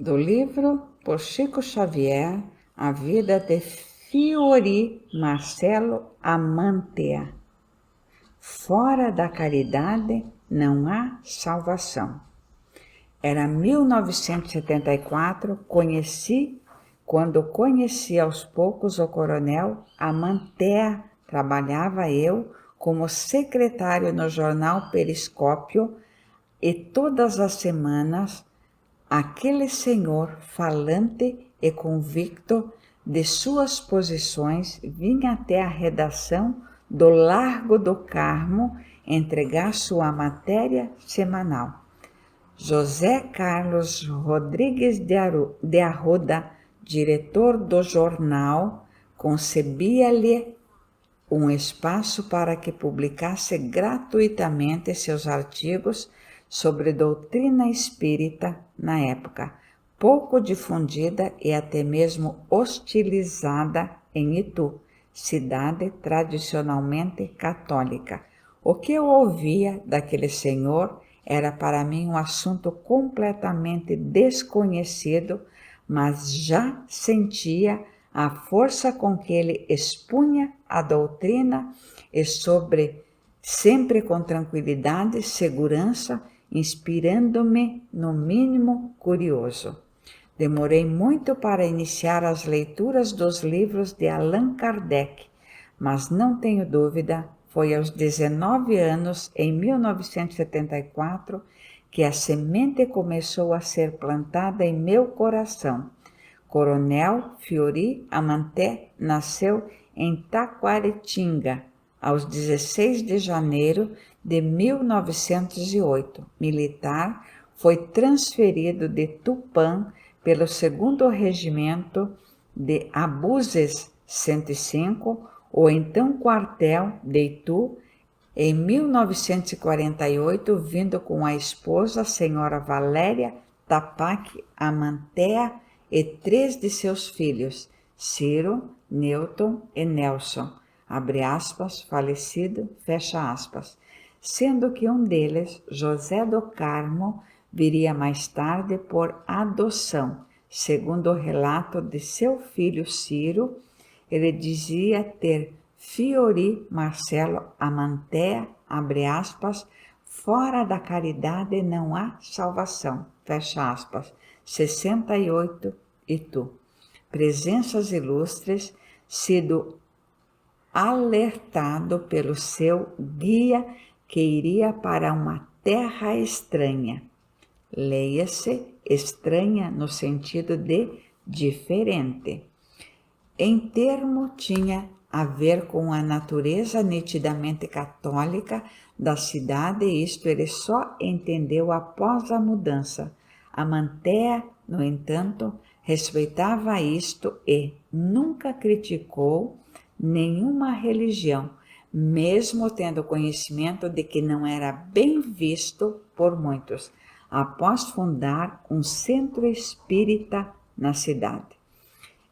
do livro por Chico Xavier, A Vida de Fiori Marcelo Amantea. Fora da caridade não há salvação. Era 1974, quando conheci aos poucos o coronel Amantea, trabalhava eu como secretário no jornal Periscópio e todas as semanas aquele senhor falante e convicto de suas posições vinha até a redação do Largo do Carmo entregar sua matéria semanal. José Carlos Rodrigues de Arruda, diretor do jornal, concebia-lhe um espaço para que publicasse gratuitamente seus artigos sobre doutrina espírita na época, pouco difundida e até mesmo hostilizada em Itu, cidade tradicionalmente católica. O que eu ouvia daquele senhor era para mim um assunto completamente desconhecido, mas já sentia a força com que ele expunha a doutrina e sempre com tranquilidade e segurança, inspirando-me no mínimo curioso. Demorei muito para iniciar as leituras dos livros de Allan Kardec, mas não tenho dúvida, foi aos 19 anos, em 1974, que a semente começou a ser plantada em meu coração. Coronel Fiori Amantea nasceu em Taquaritinga, aos 16 de janeiro de 1908. Militar, foi transferido de Tupã pelo 2º Regimento de Abuses 105, ou então quartel de Itu, em 1948, vindo com a esposa, a senhora Valéria Tapac Amantea, e 3 de seus filhos, Ciro, Newton e Nelson, abre aspas, falecido, fecha aspas, sendo que um deles, José do Carmo, viria mais tarde por adoção. Segundo o relato de seu filho Ciro, ele dizia ter Fiori Marcelo Amantea, abre aspas, fora da caridade não há salvação, fecha aspas, 68, Itu. Presenças ilustres, sido alertado pelo seu guia que iria para uma terra estranha. Leia-se estranha no sentido de diferente. Em termo tinha a ver com a natureza nitidamente católica da cidade, e isto ele só entendeu após a mudança. Amantea, no entanto, respeitava isto e nunca criticou nenhuma religião, mesmo tendo conhecimento de que não era bem visto por muitos, após fundar um centro espírita na cidade.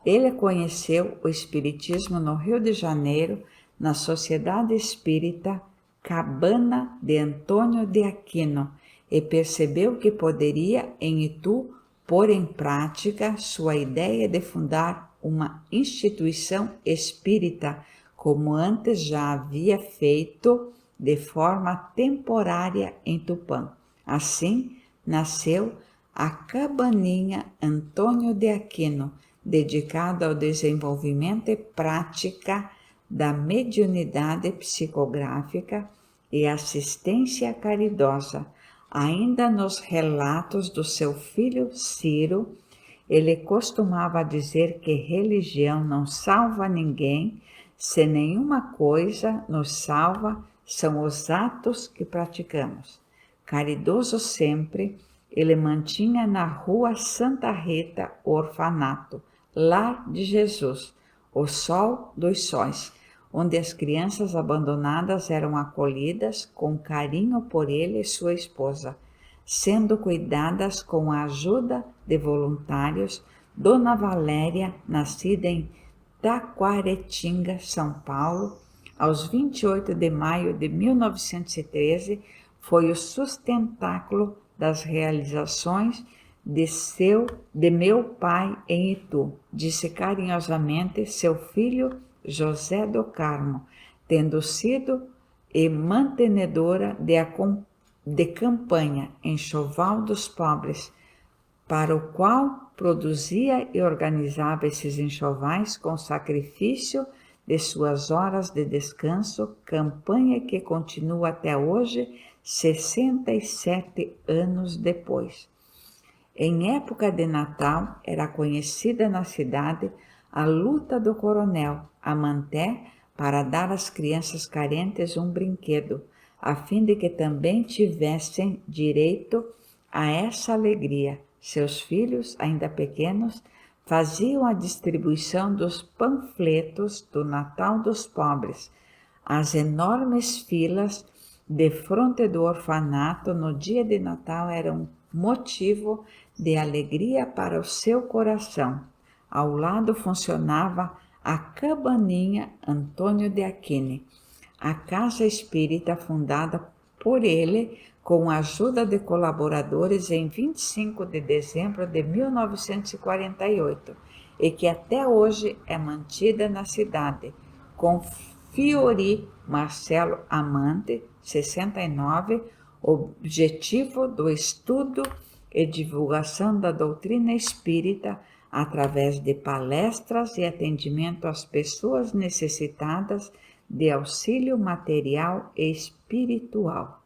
Ele conheceu o espiritismo no Rio de Janeiro, na Sociedade Espírita Cabana de Antônio de Aquino, e percebeu que poderia, em Itu, pôr em prática sua ideia de fundar uma instituição espírita, como antes já havia feito de forma temporária em Tupã. Assim, nasceu a Cabaninha Antônio de Aquino, dedicado ao desenvolvimento e prática da mediunidade psicográfica e assistência caridosa. Ainda nos relatos do seu filho Ciro, ele costumava dizer que religião não salva ninguém, se nenhuma coisa nos salva, são os atos que praticamos. Caridoso sempre, ele mantinha na rua Santa Rita o orfanato, Lar de Jesus, o sol dos sóis, onde as crianças abandonadas eram acolhidas com carinho por ele e sua esposa, sendo cuidadas com a ajuda de voluntários. Dona Valéria, nascida em Taquaritinga, São Paulo, aos 28 de maio de 1913, foi o sustentáculo das realizações de meu pai em Itu, disse carinhosamente seu filho José do Carmo, tendo sido e mantenedora de campanha, enxoval dos pobres, para o qual produzia e organizava esses enxovais com sacrifício de suas horas de descanso, campanha que continua até hoje, 67 anos depois. Em época de Natal, era conhecida na cidade a luta do coronel Amanté para dar às crianças carentes um brinquedo, a fim de que também tivessem direito a essa alegria. Seus filhos, ainda pequenos, faziam a distribuição dos panfletos do Natal dos pobres. As enormes filas de fronte do orfanato no dia de Natal eram motivo de alegria para o seu coração. Ao lado funcionava a Cabaninha Antônio de Aquino, a casa espírita fundada por ele com a ajuda de colaboradores em 25 de dezembro de 1948 e que até hoje é mantida na cidade, com Fiori Marcelo Amante, 69, objetivo do estudo e divulgação da doutrina espírita através de palestras e atendimento às pessoas necessitadas de auxílio material e espiritual.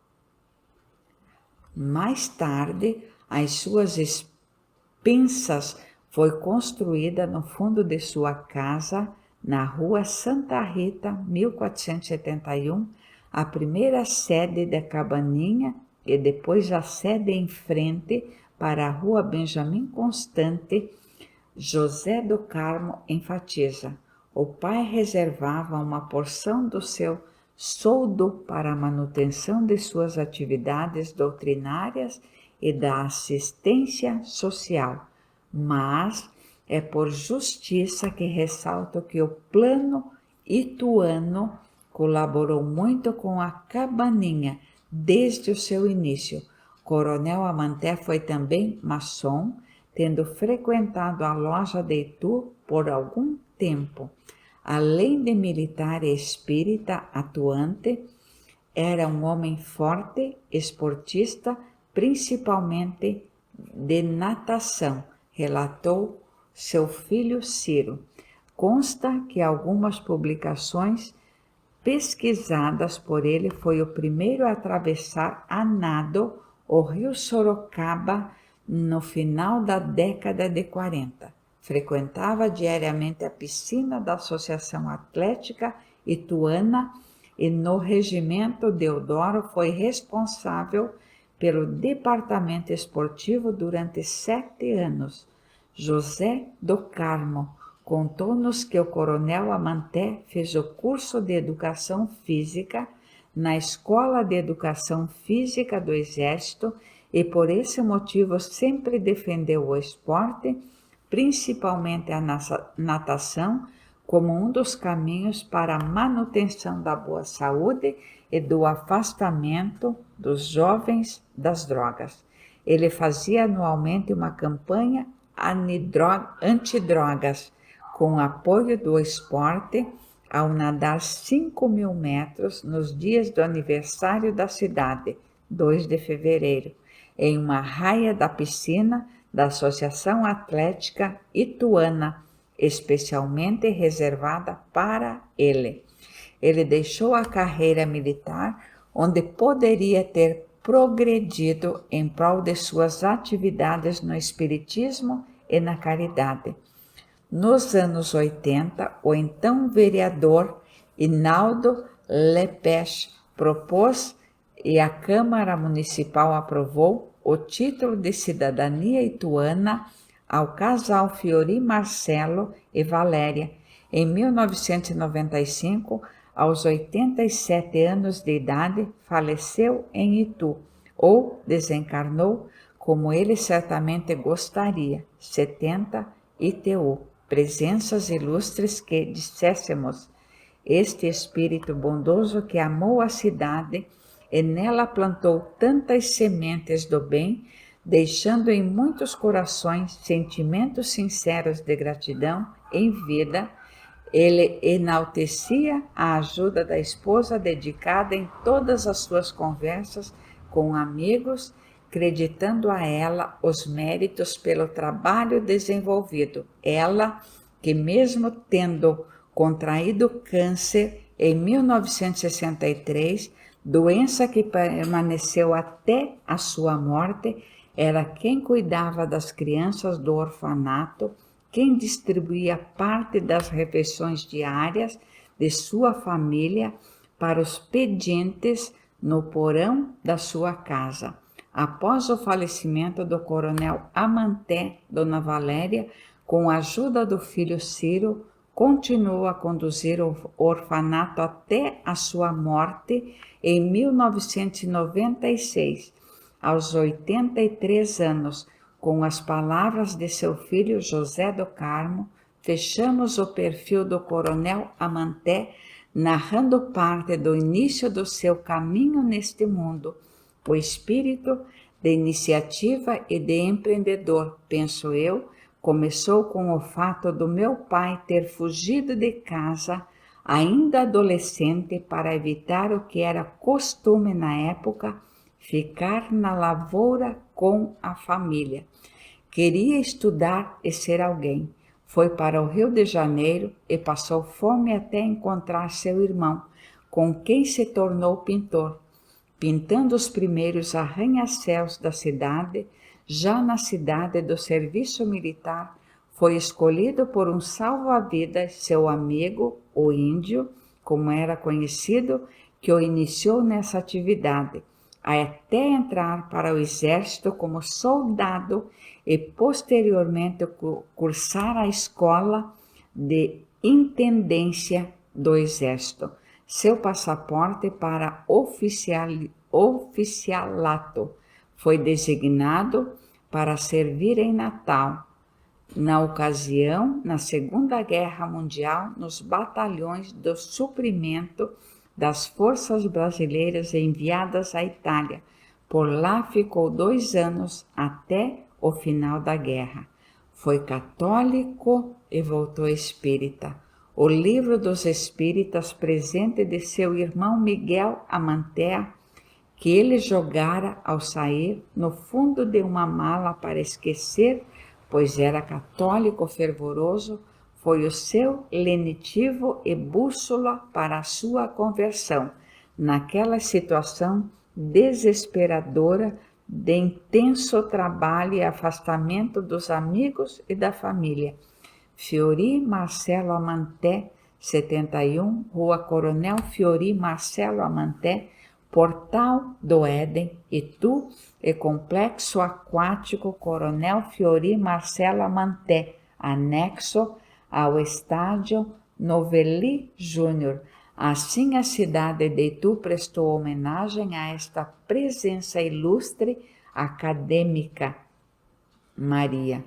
Mais tarde, as suas expensas foi construída no fundo de sua casa, na rua Santa Rita, 1471, a primeira sede da Cabaninha e depois a sede em frente para a rua Benjamin Constante. José do Carmo enfatiza: o pai reservava uma porção do seu soldo para a manutenção de suas atividades doutrinárias e da assistência social, mas é por justiça que ressalto que o plano ituano colaborou muito com a Cabaninha desde o seu início. Coronel Amanté foi também maçom, tendo frequentado a loja de Itu por algum tempo. Além de militar e espírita atuante, era um homem forte, esportista, principalmente de natação, relatou seu filho Ciro. Consta que algumas publicações pesquisadas por ele foi o primeiro a atravessar a nado o rio Sorocaba no final da década de 40. Frequentava diariamente a piscina da Associação Atlética Ituana e no Regimento Deodoro foi responsável pelo departamento esportivo durante 7 anos. José do Carmo contou-nos que o coronel Amanté fez o curso de Educação Física na Escola de Educação Física do Exército e por esse motivo sempre defendeu o esporte, principalmente a natação, como um dos caminhos para a manutenção da boa saúde e do afastamento dos jovens das drogas. Ele fazia anualmente uma campanha antidrogas, com apoio do esporte, ao nadar 5.000 metros nos dias do aniversário da cidade, 2 de fevereiro, em uma raia da piscina da Associação Atlética Ituana, especialmente reservada para ele. Ele deixou a carreira militar, onde poderia ter progredido em prol de suas atividades no espiritismo e na caridade. Nos anos 80, o então vereador Hinaldo Lepech propôs e a Câmara Municipal aprovou o título de cidadania ituana ao casal Fiori Marcelo e Valéria. Em 1995, aos 87 anos de idade, faleceu em Itu, ou desencarnou, como ele certamente gostaria, 70 ITU. Presenças ilustres que dissessemos: este espírito bondoso que amou a cidade e nela plantou tantas sementes do bem, deixando em muitos corações sentimentos sinceros de gratidão em vida. Ele enaltecia a ajuda da esposa dedicada em todas as suas conversas com amigos, creditando a ela os méritos pelo trabalho desenvolvido. Ela, que mesmo tendo contraído câncer em 1963, doença que permaneceu até a sua morte, era quem cuidava das crianças do orfanato, quem distribuía parte das refeições diárias de sua família para os pedintes no porão da sua casa. Após o falecimento do coronel Amanté, Dona Valéria, com a ajuda do filho Ciro, continuou a conduzir o orfanato até a sua morte em 1996, aos 83 anos. Com as palavras de seu filho José do Carmo, fechamos o perfil do coronel Amanté, narrando parte do início do seu caminho neste mundo. O espírito de iniciativa e de empreendedor, penso eu, começou com o fato do meu pai ter fugido de casa, ainda adolescente, para evitar o que era costume na época, ficar na lavoura com a família. Queria estudar e ser alguém. Foi para o Rio de Janeiro e passou fome até encontrar seu irmão, com quem se tornou pintor, pintando os primeiros arranha-céus da cidade. Já na cidade do serviço militar, foi escolhido por um salva-vidas, seu amigo, o índio, como era conhecido, que o iniciou nessa atividade, até entrar para o exército como soldado e posteriormente cursar a escola de intendência do exército. Seu passaporte para oficialato foi designado para servir em Natal, na ocasião, na Segunda Guerra Mundial, nos batalhões do suprimento das forças brasileiras enviadas à Itália. Por lá ficou 2 anos até o final da guerra. Foi católico e voltou espírita. O livro dos espíritas, presente de seu irmão Miguel Amanté, que ele jogara ao sair no fundo de uma mala para esquecer, pois era católico fervoroso, foi o seu lenitivo e bússola para a sua conversão, naquela situação desesperadora de intenso trabalho e afastamento dos amigos e da família. Fiori Marcelo Amanté, 71, Rua Coronel Fiori Marcelo Amanté, Portal do Éden, Itu, e Complexo Aquático Coronel Fiori Marcelo Amanté, anexo ao Estádio Novelli Júnior. Assim a cidade de Itu prestou homenagem a esta presença ilustre acadêmica. Maria.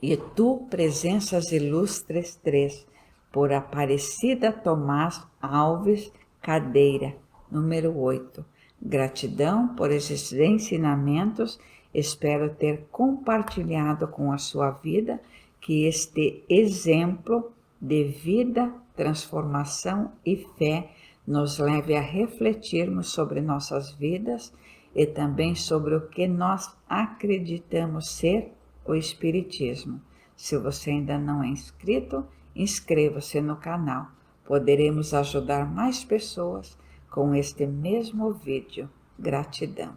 Itu, Presenças Ilustres 3, por Aparecida Tomás Alves Cadeira, número 8. Gratidão por esses ensinamentos, espero ter compartilhado com a sua vida, que este exemplo de vida, transformação e fé nos leve a refletirmos sobre nossas vidas e também sobre o que nós acreditamos ser o Espiritismo. Se você ainda não é inscrito, inscreva-se no canal. Poderemos ajudar mais pessoas com este mesmo vídeo. Gratidão.